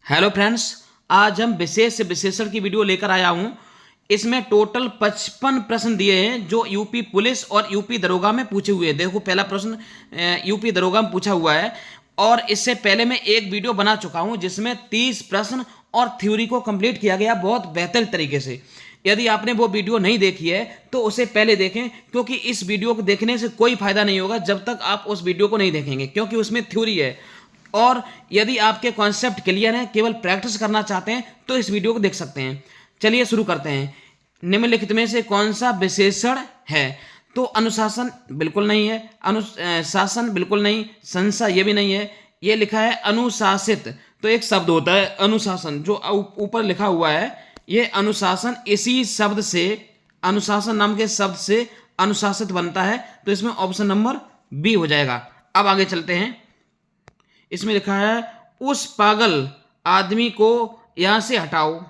Hello friends, आज हम विशेष से विशेषण की वीडियो लेकर आया हूं। इसमें टोटल 55 प्रश्न दिए हैं जो यूपी पुलिस और यूपी दरोगा में पूछे हुए हैं। देखो, पहला प्रश्न यूपी दरोगा में पूछा हुआ है और इससे पहले मैं एक वीडियो बना चुका हूं जिसमें 30 प्रश्न और थ्योरी को कंप्लीट किया गया बहुत बेहतर तरीके से। यदि आपने वो वीडियो नहीं देखी है तो उसे पहले देखें, क्योंकि इस वीडियो को देखने से कोई फायदा नहीं होगा जब तक आप उस वीडियो को नहीं देखेंगे, क्योंकि उसमें थ्योरी है। और यदि आपके कॉन्सेप्ट क्लियर है, केवल प्रैक्टिस करना चाहते हैं, तो इस वीडियो को देख सकते हैं। चलिए शुरू करते हैं। निम्नलिखित में से कौन सा विशेषण है? तो अनुशासन बिल्कुल नहीं है, अनुशासन बिल्कुल नहीं, संशय ये भी नहीं है। ये लिखा है अनुशासित, तो एक शब्द होता है अनुशासन जो ऊपर लिखा हुआ है, ये अनुशासन इसी शब्द से, अनुशासन नाम के शब्द से अनुशासित बनता है। तो इसमें ऑप्शन नंबर बी हो जाएगा। अब आगे चलते हैं। इसमें लिखा है उस पागल आदमी को यहां से हटाओ।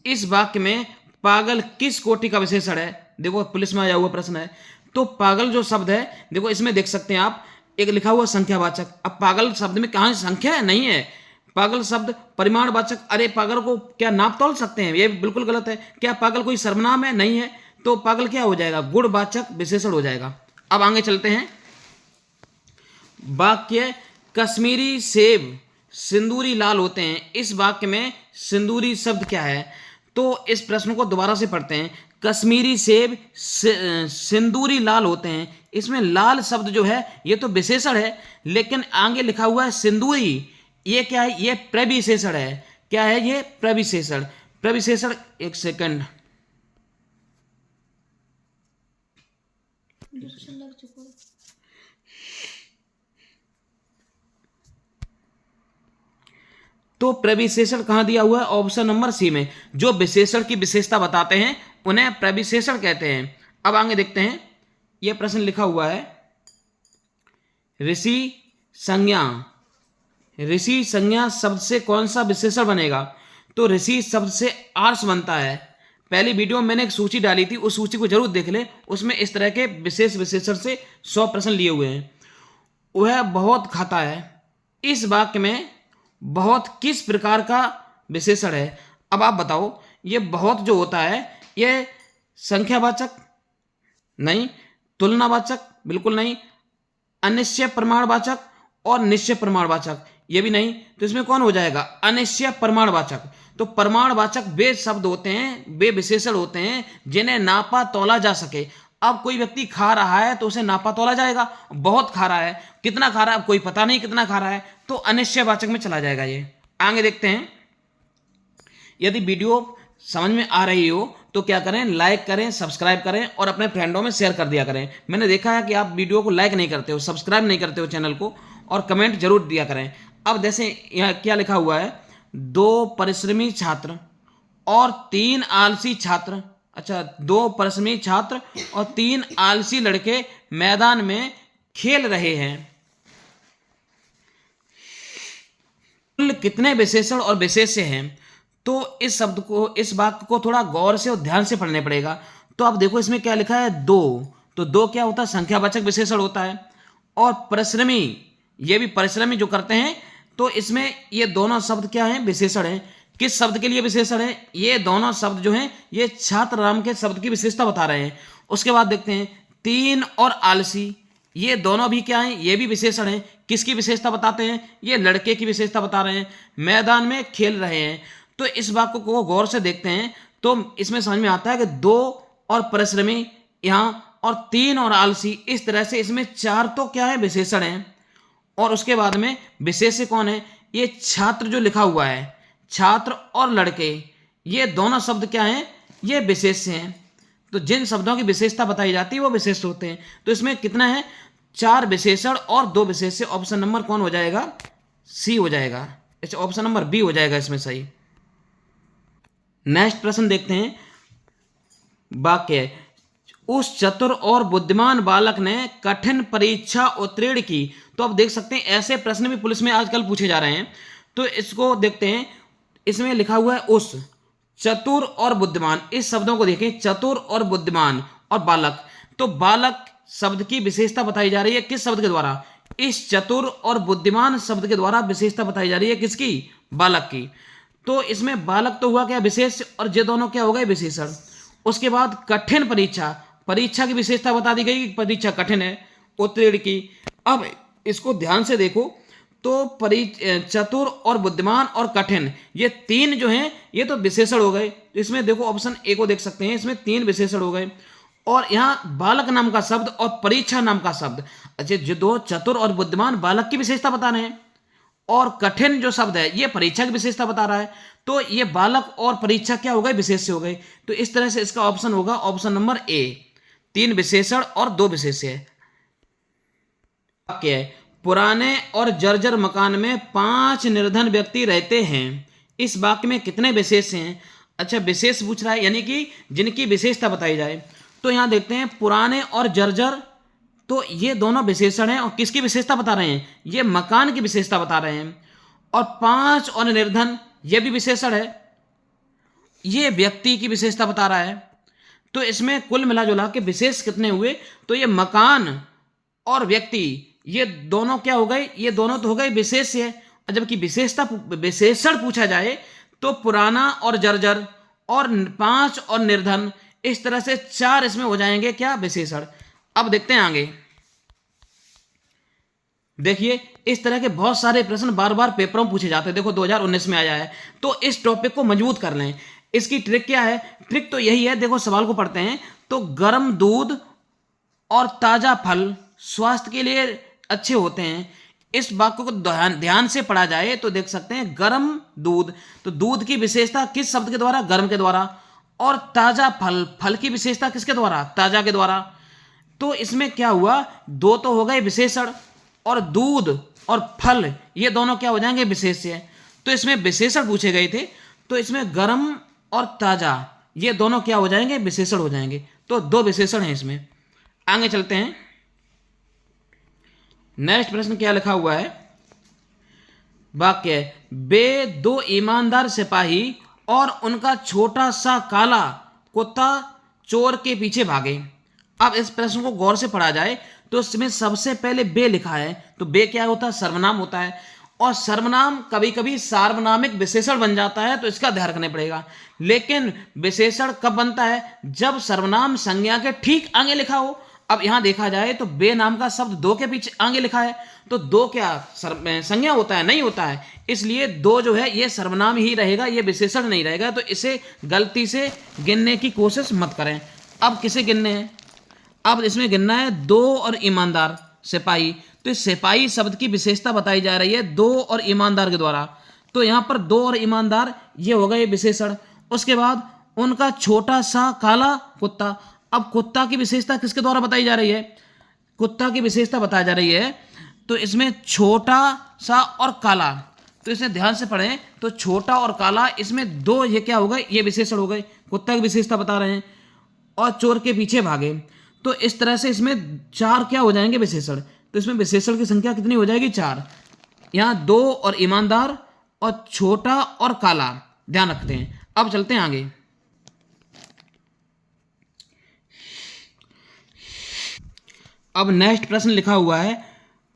इस वाक्य में पागल किस कोटि का विशेषण है? देखो, पुलिस में आया हुआ प्रश्न है। तो पागल जो शब्द है, देखो इसमें देख सकते हैं आप, एक लिखा हुआ संख्यावाचक। अब पागल शब्द में कहां संख्या है? नहीं है। पागल शब्द परिमाणवाचक। अरे पागल को क्या नाप तोल सकते हैं? ये बिल्कुल गलत है। क्या पागल कोई सर्वनाम है? नहीं है। तो पागल क्या हो जाएगा? गुणवाचक विशेषण हो जाएगा। अब आगे चलते हैं। वाक्य कश्मीरी सेब सिंदूरी लाल होते हैं। इस वाक्य में सिंदूरी शब्द क्या है? तो इस प्रश्न को दोबारा से पढ़ते हैं। कश्मीरी सेब सिंदूरी लाल होते हैं। इसमें लाल शब्द जो है ये तो विशेषण है, लेकिन आगे लिखा हुआ है सिंदूरी। ये क्या है? ये प्रविशेषण है। क्या है ये? प्रविशेषण। प्रविशेषण, एक सेकंड, तो प्रविशेषण कहाँ दिया हुआ है? ऑप्शन नंबर सी में। जो विशेषण की विशेषता बताते हैं उन्हें प्रविशेषण कहते हैं। अब आगे देखते हैं। यह प्रश्न लिखा हुआ है ऋषि संज्ञा। ऋषि संज्ञा शब्द से कौन सा विशेषण बनेगा? तो ऋषि शब्द से आर्ष बनता है। पहली वीडियो में मैंने एक सूची डाली थी, उस सूची को जरूर देख ले। उसमें इस तरह के विशेष विशेषण से 100 प्रश्न लिए हुए हैं। वह बहुत खाता है। इस वाक्य में बहुत किस प्रकार का विशेषण है? अब आप बताओ, ये बहुत जो होता है ये संख्यावाचक? नहीं। तुलनावाचक? बिल्कुल नहीं। अनिश्चय प्रमाणवाचक और निश्चय प्रमाणवाचक? ये भी नहीं। तो इसमें कौन हो जाएगा? अनिश्चय प्रमाणवाचक। तो प्रमाणवाचक वे शब्द होते हैं, वे विशेषण होते हैं जिन्हें नापा तोला जा सके। अब कोई व्यक्ति खा रहा है तो उसे नापा तोला जाएगा। बहुत खा रहा है, कितना खा रहा है कोई पता नहीं कितना खा रहा है, तो अनिश्चयवाचक में चला जाएगा ये। आगे देखते हैं। यदि वीडियो समझ में आ रही हो तो क्या करें? लाइक करें, सब्सक्राइब करें और अपने फ्रेंडों में शेयर कर दिया करें। मैंने देखा है कि आप वीडियो को लाइक नहीं करते हो, सब्सक्राइब नहीं करते हो चैनल को, और कमेंट जरूर दिया करें। अब जैसे यहाँ क्या लिखा हुआ है, 2 परिश्रमी छात्र और 3 आलसी छात्र। अच्छा, 2 परिश्रमी छात्र और 3 आलसी लड़के मैदान में खेल रहे हैं। कुल कितने विशेषण और विशेष्य हैं? तो इस शब्द को, इस वाक्य को थोड़ा गौर से और ध्यान से पढ़ने पड़ेगा। तो आप देखो इसमें क्या लिखा है? 2। तो 2 क्या होता है? संख्यावाचक विशेषण होता है। और परिश्रमी, ये भी परिश्रमी जो करते हैं, तो इसमें ये दोनों शब्द क्या हैं? विशेषण हैं। किस शब्द के लिए विशेषण है? ये दोनों शब्द जो हैं ये छात्र नाम के शब्द की विशेषता बता रहे हैं। उसके बाद देखते हैं 3 और आलसी, ये दोनों भी क्या हैं? ये भी विशेषण हैं। किसकी विशेषता बताते हैं? ये लड़के की विशेषता बता रहे हैं। मैदान में खेल रहे हैं। तो इस वाक्य को गौर से देखते हैं तो इसमें समझ में आता है कि 2 और परिश्रमी यहाँ, और 3 और आलसी, इस तरह से इसमें 4 तो क्या है? विशेषण हैं। और उसके बाद में विशेष्य कौन है? ये छात्र जो लिखा हुआ है, छात्र और लड़के, ये दोनों शब्द क्या हैं? ये विशेष्य हैं। तो जिन शब्दों की विशेषता बताई जाती है वो विशेष होते हैं। तो इसमें कितना है? 4 विशेषण और 2 विशेष्य। ऑप्शन नंबर कौन हो जाएगा? सी हो जाएगा। अच्छा, ऑप्शन नंबर बी हो जाएगा इसमें सही। नेक्स्ट प्रश्न देखते हैं। वाक्य उस चतुर और बुद्धिमान बालक ने कठिन परीक्षा उत्तीर्ण की। तो आप देख सकते हैं ऐसे प्रश्न भी पुलिस में आजकल पूछे जा रहे हैं। तो इसको देखते हैं। इसमें लिखा हुआ है उस चतुर और बुद्धिमान, इस शब्दों को देखें, चतुर और बुद्धिमान और बालक। तो बालक शब्द की विशेषता बताई जा रही है किस शब्द के द्वारा? इस चतुर और बुद्धिमान शब्द के द्वारा विशेषता बताई जा रही है किसकी? बालक की। तो इसमें बालक तो हुआ क्या विशेष, और ये दोनों क्या हो गए विशेषण। उसके बाद कठिन परीक्षा, परीक्षा की विशेषता बता दी गई कि परीक्षा कठिन है, उत्तीर्ण की। अब इसको ध्यान से देखो तो चतुर और बुद्धिमान और कठिन, ये तीन जो हैं ये तो विशेषण हो गए। तो इसमें देखो ऑप्शन ए को देख सकते हैं, इसमें तीन विशेषण हो गए। और यहाँ बालक नाम का शब्द और परीक्षा नाम का शब्द, अच्छा जो दो चतुर और बुद्धिमान बालक की विशेषता बता रहे हैं, और कठिन जो शब्द है ये परीक्षा की विशेषता बता रहा है। तो ये बालक और परीक्षा क्या हो गए विशेष्य हो गए। तो इस तरह से इसका ऑप्शन होगा ऑप्शन नंबर ए, तीन विशेषण और दो विशेष्य। वाक्य है पुराने और जर्जर मकान में 5 निर्धन व्यक्ति रहते हैं। इस वाक्य में कितने विशेष्य हैं। अच्छा विशेष पूछ रहा है, यानी कि जिनकी विशेषता बताई जाए। तो यहां देखते हैं पुराने और जर्जर, तो ये दोनों विशेषण हैं और किसकी विशेषता बता रहे हैं, ये मकान की विशेषता बता रहे हैं। और 5 और निर्धन ये भी विशेषण है, ये व्यक्ति की विशेषता बता रहा है। तो इसमें कुल मिला जुला के विशेष कितने हुए, तो ये मकान और व्यक्ति ये दोनों क्या हो गए, ये दोनों तो हो गए विशेष्य। और जबकि विशेषण पूछा जाए तो पुराना और जर्जर और 5 और निर्धन, इस तरह से 4 इसमें हो जाएंगे क्या विशेषण। अब देखते हैं आगे। देखिए इस तरह के बहुत सारे प्रश्न बार बार पेपरों में पूछे जाते हैं, देखो 2019 में आया है। तो इस टॉपिक को मजबूत कर लें। इसकी ट्रिक क्या है, ट्रिक तो यही है, देखो सवाल को पढ़ते हैं। तो गर्म दूध और ताजा फल स्वास्थ्य के लिए अच्छे होते हैं। इस वाक्य को ध्यान से पढ़ा जाए तो देख सकते हैं गर्म दूध, तो दूध की विशेषता किस शब्द के द्वारा, गर्म के द्वारा। और ताजा फल, फल की विशेषता किसके द्वारा, ताजा के द्वारा। तो इसमें क्या हुआ, दो तो हो गए विशेषण, और दूध और फल ये दोनों क्या हो जाएंगे विशेष्य। तो इसमें विशेषण पूछे गए थे, तो इसमें गर्म और ताजा ये दोनों क्या हो जाएंगे विशेषण हो जाएंगे। तो दो विशेषण हैं इसमें। आगे चलते हैं। नेक्स्ट प्रश्न क्या लिखा हुआ है, वाक्य है वे 2 ईमानदार सिपाही और उनका छोटा सा काला कुत्ता चोर के पीछे भागे। अब इस प्रश्न को गौर से पढ़ा जाए तो इसमें सबसे पहले बे लिखा है। तो बे क्या होता है, सर्वनाम होता है, और सर्वनाम कभी कभी सार्वनामिक विशेषण बन जाता है, तो इसका ध्यान रखना पड़ेगा। लेकिन विशेषण कब बनता है, जब सर्वनाम संज्ञा के ठीक आगे लिखा हो। अब यहां देखा जाए तो बे नाम का शब्द दो के पीछे आगे लिखा है, तो दो क्या संज्ञा होता है, नहीं होता है। इसलिए दो जो है ये सर्वनाम ही रहेगा, ये विशेषण नहीं रहेगा। तो इसे गलती से गिनने की कोशिश मत करें। अब किसे गिनने हैं, अब इसमें गिनना है 2 और ईमानदार सिपाही। तो इस सिपाही शब्द की विशेषता बताई जा रही है 2 और ईमानदार के द्वारा। तो यहां पर 2 और ईमानदार ये हो गए विशेषण। उसके बाद उनका छोटा सा काला कुत्ता। अब कुत्ता की विशेषता किसके द्वारा बताई जा रही है, कुत्ता की विशेषता बताई जा रही है। तो इसमें छोटा सा और काला, तो इसे ध्यान से पढ़ें। तो छोटा और काला, इसमें दो ये क्या हो गए, ये विशेषण हो गए, कुत्ता की विशेषता बता रहे हैं। और चोर के पीछे भागे, तो इस तरह से इसमें 4 क्या हो जाएंगे विशेषण। तो इसमें विशेषण की संख्या कितनी हो जाएगी, 4। यहाँ 2 और ईमानदार और छोटा और काला ध्यान रखते हैं। अब चलते हैं आगे। अब नेक्स्ट प्रश्न लिखा हुआ है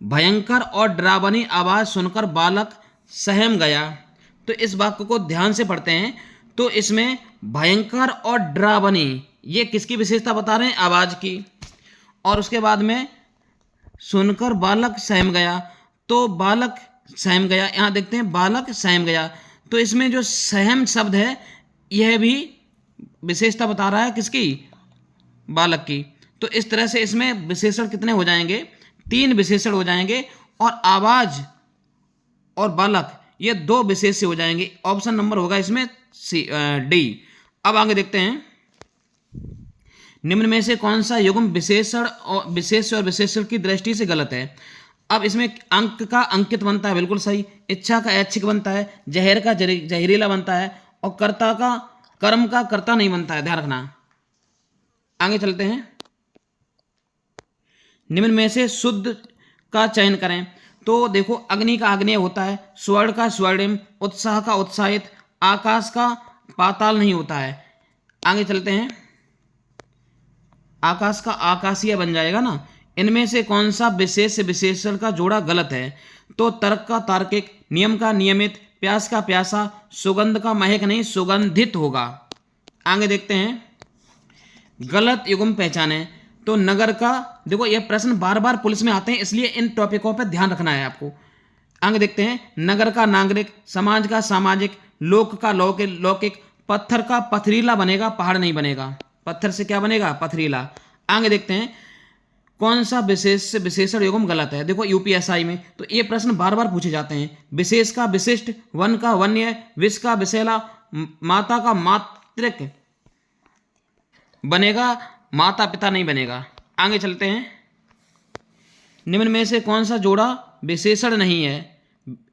भयंकर और डरावनी आवाज सुनकर बालक सहम गया। तो इस वाक्य को ध्यान से पढ़ते हैं। तो इसमें भयंकर और डरावनी ये किसकी विशेषता बता रहे हैं, आवाज की। और उसके बाद में सुनकर बालक सहम गया, तो बालक सहम गया, यहां देखते हैं बालक सहम गया। तो इसमें जो सहम शब्द है यह भी विशेषता बता रहा है किसकी, बालक की। तो इस तरह से इसमें विशेषण कितने हो जाएंगे, 3 विशेषण हो जाएंगे, और आवाज और बालक ये 2 विशेष्य हो जाएंगे। ऑप्शन नंबर होगा इसमें डी। अब आगे देखते हैं निम्न में से कौन सा युग्म विशेषण और विशेष्य और विशेषण की दृष्टि से गलत है। अब इसमें अंक का अंकित बनता है, बिल्कुल सही। इच्छा का ऐच्छिक बनता है, जहर का जहरीला बनता है, और कर्ता का कर्म का कर्ता नहीं बनता है, ध्यान रखना। आगे चलते हैं। निम्न में से शुद्ध का चयन करें। तो देखो अग्नि का आग्नेय होता है, स्वर्ण का स्वर्णिम, उत्साह का उत्साहित, आकाश का पाताल नहीं होता है। आगे चलते हैं। आकाश का आकाशीय बन जाएगा ना। इनमें से कौन सा विशेष विशेषण का जोड़ा गलत है। तो तर्क का तार्किक, नियम का नियमित, प्यास का प्यासा, सुगंध का महक नहीं सुगंधित होगा। आगे देखते हैं, गलत युग्म पहचाने। तो नगर का, देखो ये प्रश्न बार बार पुलिस में आते हैं, इसलिए इन टॉपिकों पर ध्यान रखना है आपको। आगे देखते हैं, नगर का नागरिक, समाज का सामाजिक, लोक का लौकिक, पत्थर का पथरीला बनेगा, पहाड़ नहीं बनेगा। पत्थर से क्या बनेगा? पथरीला। आगे देखते हैं, कौन सा विशेष विशेषण युग्म गलत है। देखो यूपीएसआई में तो ये प्रश्न बार बार पूछे जाते हैं। विशेष का विशिष्ट, वन का वन्य, विष का विषैला, माता का मातृक बनेगा, माता पिता नहीं बनेगा। आगे चलते हैं, निम्न में से कौन सा जोड़ा विशेषण नहीं है?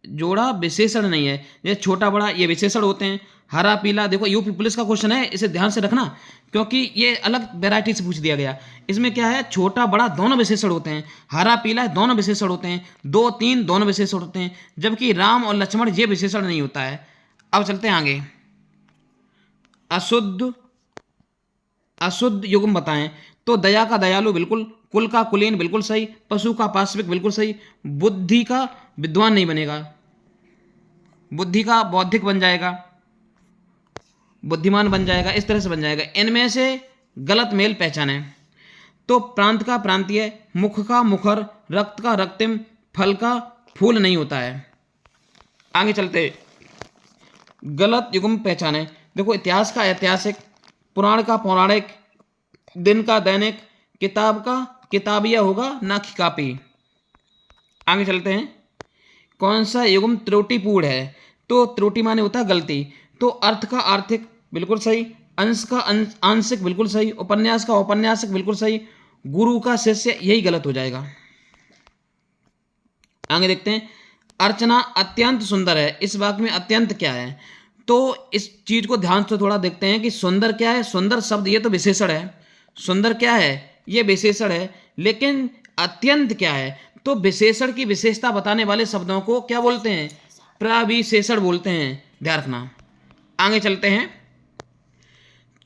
जोड़ा विशेषण नहीं है। ये छोटा बड़ा ये विशेषण होते हैं। हरा पीला, देखो यूपी पुलिस का क्वेश्चन है, इसे ध्यान से रखना क्योंकि ये अलग वैरायटी से पूछ दिया गया। इसमें क्या है, छोटा बड़ा दोनों विशेषण होते हैं, हरा पीला दोनों विशेषण होते हैं, 2 3 दोनों विशेषण होते हैं, जबकि राम और लक्ष्मण ये विशेषण नहीं होता है। अब चलते हैं आगे, अशुद्ध अशुद्ध युग्म बताएं। तो दया का दयालु बिल्कुल, कुल का कुलीन बिल्कुल सही, पशु का पाश्विक बिल्कुल सही, बुद्धि का विद्वान नहीं बनेगा, बुद्धि का बौद्धिक बन जाएगा, बुद्धिमान बन जाएगा, इस तरह से बन जाएगा। इनमें से गलत मेल पहचाने। तो प्रांत का प्रांतीय, मुख का मुखर, रक्त का रक्तिम, फल का फूल नहीं होता है। आगे चलते, गलत युग्म पहचाने। देखो इतिहास का ऐतिहासिक, पुराण का पौराणिक, दिन का दैनिक, किताब का किताबिया होगा ना कि कापी। आगे चलते हैं, कौन सा युग्म त्रुटिपूर्ण है। तो त्रुटि माने होता है गलती। तो अर्थ का आर्थिक बिल्कुल सही, अंश का आंशिक बिल्कुल सही, उपन्यास का औपन्यासिक बिल्कुल सही, गुरु का शिष्य यही गलत हो जाएगा। आगे देखते हैं, अर्चना अत्यंत सुंदर है। इस वाक्य में अत्यंत क्या है? तो इस चीज को ध्यान से थोड़ा देखते हैं कि सुंदर क्या है। सुंदर शब्द ये तो विशेषण है, सुंदर क्या है? ये विशेषण है, लेकिन अत्यंत क्या है? तो विशेषण की विशेषता बताने वाले शब्दों को क्या बोलते हैं? प्रविशेषण बोलते हैं, ध्यान रखना। आगे चलते हैं,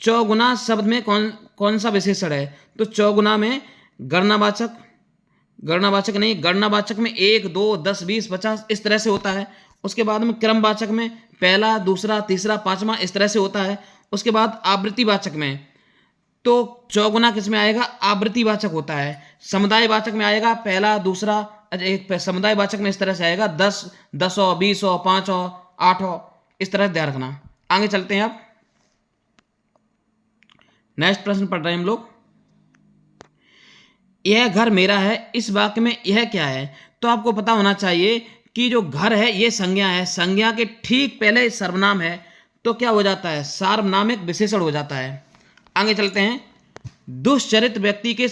चौगुना शब्द में कौन सा विशेषण है? तो चौगुना में गणनावाचक नहीं, गणनावाचक में 1 2 10 20 50 इस तरह से होता है। उसके बाद में क्रमवाचक में पहला दूसरा तीसरा पांचवा इस तरह से होता है। उसके बाद आवृत्तिवाचक में, तो चौगुना किस में आएगा? आवृत्तिवाचक होता है। समुदायवाचक में आएगा पहला दूसरा, एक समुदायवाचक में इस तरह से आएगा 10 10 20 5 8 इस तरह ध्यान रखना। आगे चलते हैं, अब नेक्स्ट प्रश्न पढ़ रहे हैं हम लोग। यह घर मेरा है, इस वाक्य में यह क्या है? तो आपको पता होना चाहिए कि जो घर है ये संज्ञा है, संज्ञा के ठीक पहले सर्वनाम है, तो क्या हो जाता है? सार्वनामिक विशेषण हो जाता है। आगे चलते हैं, दुष्चरित्र व्यक्ति के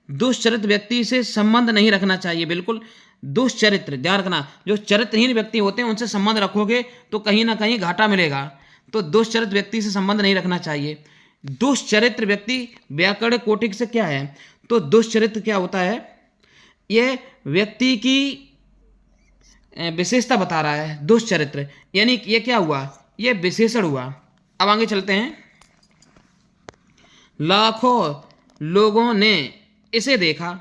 दुष्चरित्र व्यक्ति से संबंध नहीं रखना चाहिए। बिल्कुल दुष्चरित्र, ध्यान रखना, जो चरित्रहीन व्यक्ति होते हैं उनसे संबंध रखोगे तो कहीं ना कहीं घाटा मिलेगा। तो दुष्चरित्र व्यक्ति से संबंध नहीं रखना चाहिए। दुष्चरित्र व्यक्ति व्याकरण कोटि से क्या है? तो दुष्चरित्र क्या होता है? यह व्यक्ति की विशेषता बता रहा है, दुष्चरित्र, यानी ये क्या हुआ? ये विशेषण हुआ। अब आगे चलते हैं, लाखों लोगों ने इसे देखा।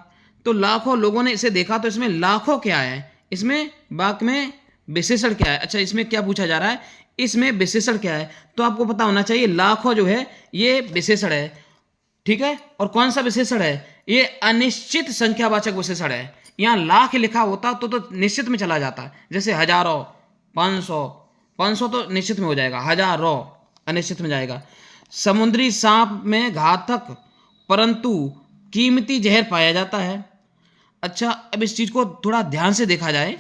तो लाखों लोगों ने इसे देखा, तो इसमें लाखों क्या है? इसमें वाक्य में विशेषण क्या है? अच्छा, इसमें क्या पूछा जा रहा है? इसमें विशेषण क्या है? तो आपको पता होना चाहिए लाखों जो है ये विशेषण है, ठीक है। और कौन सा विशेषण है? ये अनिश्चित संख्यावाचक विशेषण है। यहाँ लाख लिखा होता तो निश्चित में चला जाता, जैसे हजारों, 500 तो निश्चित में हो जाएगा, हजारों अनिश्चित में जाएगा। समुद्री सांप में घातक परंतु कीमती जहर पाया जाता है। अच्छा, अब इस चीज को थोड़ा ध्यान से देखा जाए